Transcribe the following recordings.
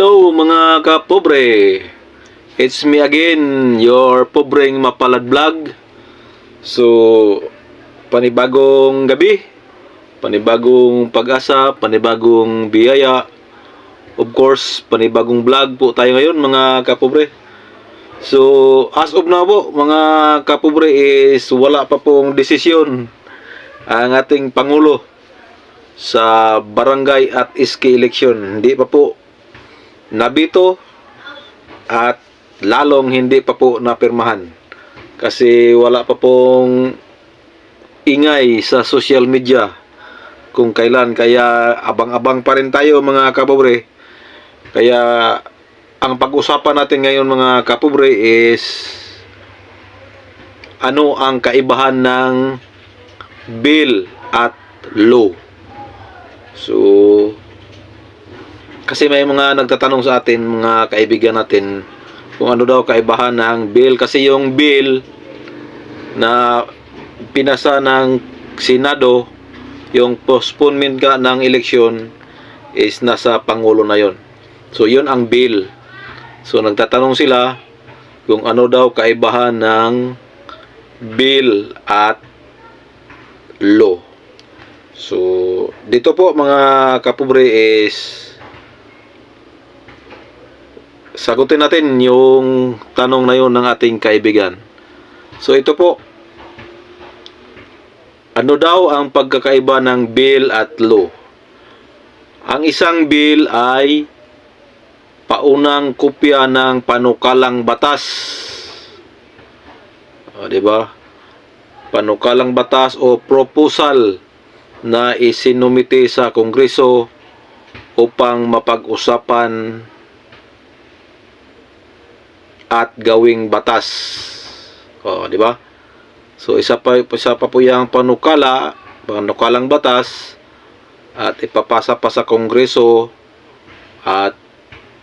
Hello mga kapobre. It's me again, your pobreng mapalad vlog. So, panibagong gabi, panibagong pag-asa, panibagong biyaya. Of course, panibagong vlog po tayo ngayon mga kapobre. So, as of now po mga kapobre is wala pa pong desisyon ang ating Pangulo sa barangay at SK election. Hindi pa po nabito at lalong hindi pa po napirmahan kasi wala pa pong ingay sa social media kung kailan, kaya abang-abang pa rin tayo mga kapobre. Kaya ang pag-usapan natin ngayon mga kapobre is ano ang kaibahan ng bill at law. So kasi may mga nagtatanong sa atin, mga kaibigan natin, kung ano daw kaibahan ng bill. Kasi yung bill na pinasa ng Senado, yung postponement ka ng eleksyon, is nasa Pangulo na yon. So yun ang bill. So nagtatanong sila kung ano daw kaibahan ng bill at law. So dito po mga kapobre is sagutin natin yung tanong na yun ng ating kaibigan. So ito po, ano daw ang pagkakaiba ng bill at law? Ang isang bill ay paunang kopya ng panukalang batas. Di ba? Panukalang batas o proposal na isinumite sa Kongreso upang mapag-usapan at gawing batas. Di ba? So isa pa po yung panukalang batas at ipapasa pa sa Kongreso at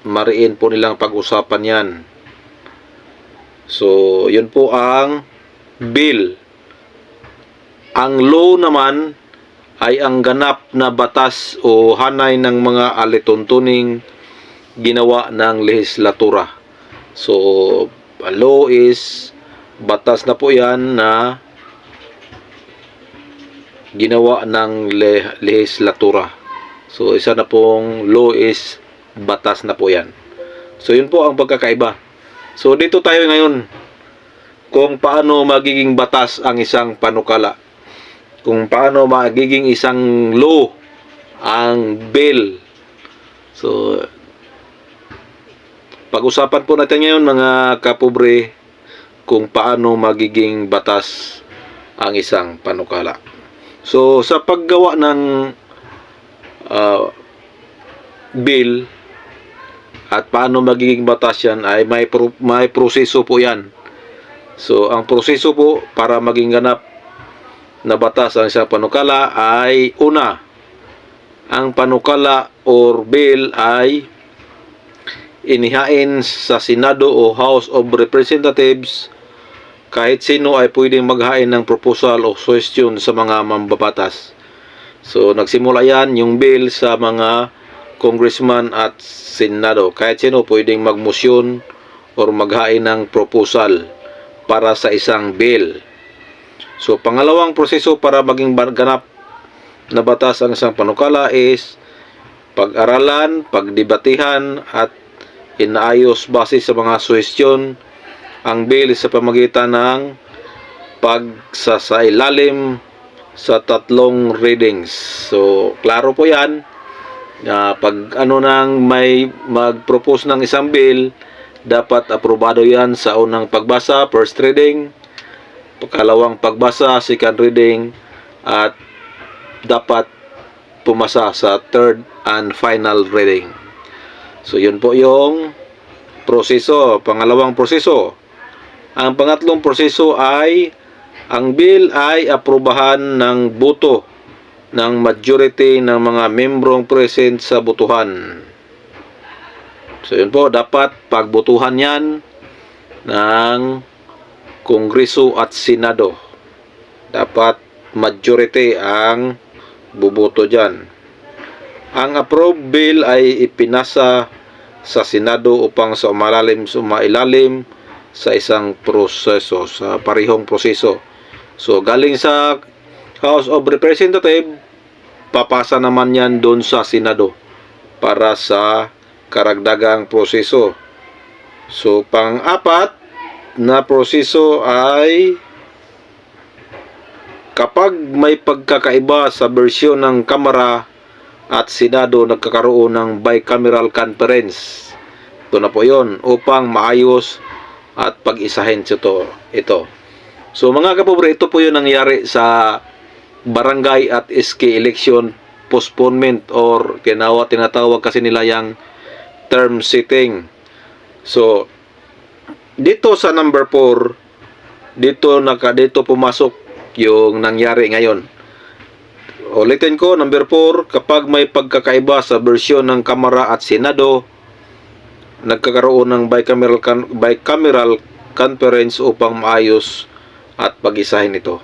mariin po nilang pag-usapan yan. So yun po ang bill. Ang law naman ay ang ganap na batas o hanay ng mga alituntuning ginawa ng lehislatura. So, law is batas na po yan na ginawa ng lehislatura. So, isa na pong law is batas na po yan. So, yun po ang pagkakaiba. So, dito tayo ngayon kung paano magiging batas ang isang panukala. Kung paano magiging isang law ang bill. So, pag-usapan po natin ngayon mga kapobre kung paano magiging batas ang isang panukala. So sa paggawa ng bill at paano magiging batas yan ay may proseso po yan. So ang proseso po para maging ganap na batas ang isang panukala ay una, ang panukala or bill ay inihain sa Senado o House of Representatives. Kahit sino ay pwedeng maghain ng proposal o suggestion sa mga mambabatas. So nagsimula yan yung bill sa mga congressman at Senado. Kahit sino pwedeng magmotion or maghain ng proposal para sa isang bill. So pangalawang proseso para maging ganap na batas ang isang panukala is pag-aralan, pagdebatihan at inaayos base sa mga suhestyon ang bill sa pamagitan ng pagsasailalim sa 3 readings. So klaro po yan na pag nang may mag-propose ng isang bill, dapat aprobado yan sa unang pagbasa, first reading, pagkalawang pagbasa, second reading, at dapat pumasa sa third and final reading. So yun po yung proseso, pangalawang proseso. Ang pangatlong proseso ay ang bill ay aprubahan ng boto ng majority ng mga membrong present sa botohan. So yun po, dapat pagbotohan yan ng Kongreso at Senado. Dapat majority ang buboto dyan. Ang approved bill ay ipinasa sa Senado upang sumailalim sa isang proseso, sa parehong proseso. So galing sa House of Representatives, papasa naman yan doon sa Senado para sa karagdagang proseso. So pang-apat na proseso ay kapag may pagkakaiba sa bersyon ng Kamara at Senado, nagkakaroon ng bicameral conference. Ito na po yon upang maayos at pag-isahin ito. So mga kapobre, ito po yung nangyari sa barangay at SK election postponement or tinatawag kasi nila yung term setting. So dito sa number 4, dito pumasok yung nangyari ngayon. Ulitin ko, number 4, kapag may pagkakaiba sa bersyon ng Kamara at Senado, nagkakaroon ng bicameral conference upang maayos at pag-isahin ito.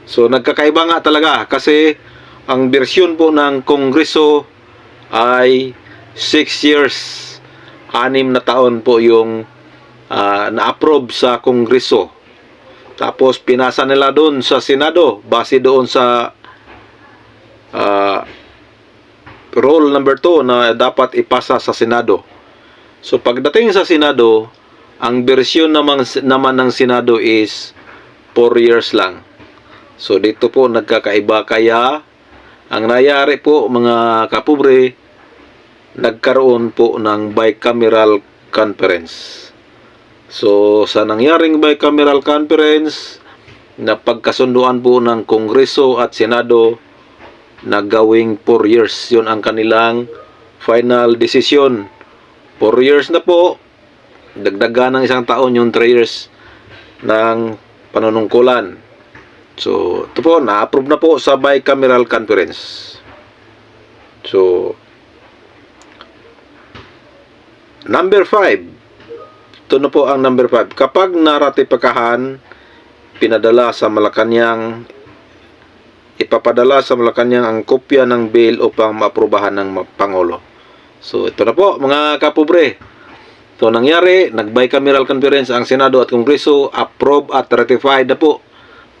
So nagkakaiba nga talaga kasi ang bersyon po ng Kongreso ay 6 years, 6 na taon po yung na-approve sa Kongreso. Tapos pinasa nila doon sa Senado base doon sa rule number 2 na dapat ipasa sa Senado. So pagdating sa Senado, ang bersyon naman ng Senado is 4 years lang. So dito po nagkakaiba, kaya ang nangyari po mga kapobre, nagkaroon po ng bicameral conference. So sa nangyaring bicameral conference, na pagkasunduan po ng Kongreso at Senado na gawing 4 years. Yun ang kanilang final decision. 4 years na po, dagdagan ng 1 taon yung 3 years ng panunungkulan. So ito po, na-approve na po sa bicameral conference. So number 5, ito na po ang number 5. Kapag naratipikahan, ipapadala sa Malacanang ang kopya ng bill upang maaprubahan ng Pangulo. So ito na po mga kapobre. Ito nangyari, nag-bicameral conference ang Senado at Kongreso, approve at ratified na po.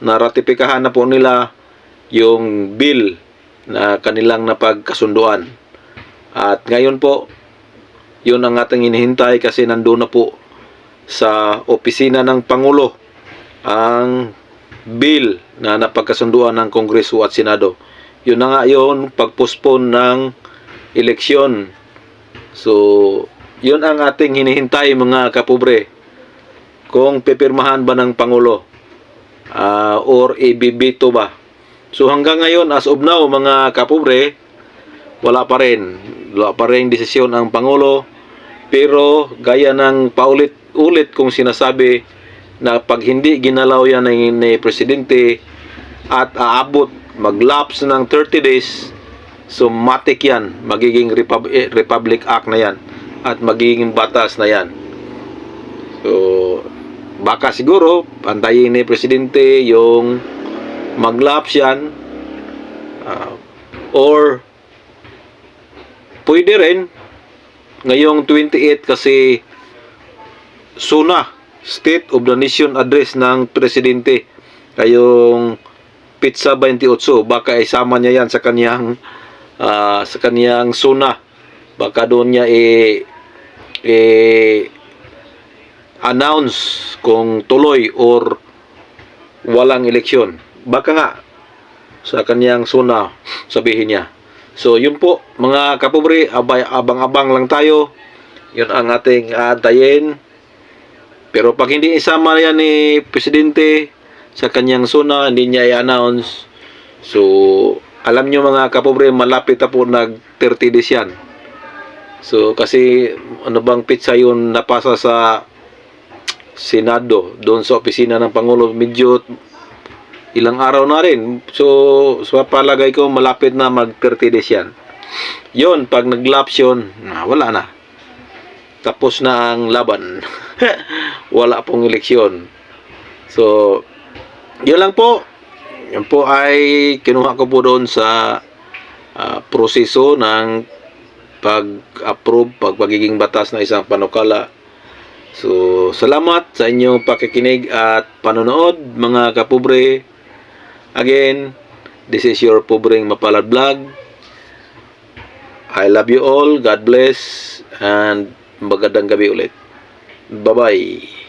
Naratipikahan na po nila yung bill na kanilang napagkasunduan. At ngayon po, yun ang ating hinihintay kasi nandun na po sa opisina ng Pangulo ang bill na napagkasunduan ng Kongreso at Senado. Yun na nga yun, pag-postpone ng eleksyon. So yun ang ating hinihintay mga kapobre, kung pipirmahan ba ng Pangulo or ibibito ba. So hanggang ngayon, as of now mga kapobre, wala pa rin desisyon ang Pangulo. Pero gaya ng paulit-ulit kung sinasabi na pag hindi ginalaw yan ni Presidente at aabot, mag-lapse ng 30 days, so matik yan, magiging Republic Act na yan at magiging batas na yan. So baka siguro pantayin ni Presidente yung mag-lapse yan, or pwede rin ngayong 28 kasi SONA, State of the Nation Address ng Presidente, kayong Pizza 28, baka isama niya yan sa kanyang SONA. Baka doon niya announce kung tuloy or walang eleksyon. Baka nga sa kanyang SONA sabihin niya. So yun po mga kapobre, abang-abang lang tayo. Yun ang ating antayin. Pero pag hindi isama yan ni Presidente sa kanyang SONA, hindi niya i-announce, so alam nyo mga kapobre, malapit na po nag 30 days yan. So kasi ano bang pizza yun napasa sa Senado, doon sa opisina ng Pangulo, medyo ilang araw na rin. So sa palagay ko malapit na mag 30 days yan. Yun, pag nag-lapse yun, wala na. Tapos na ang laban. Wala pong eleksyon. So yun lang po. Yan po ay kinuha ko po doon sa proseso ng pag-approve, pagiging batas ng isang panukala. So, salamat sa inyong pakikinig at panonood, mga kapobre. Again, this is your Pobreng Mapalad Vlog. I love you all. God bless. And magandang gabi ulit. Bye-bye.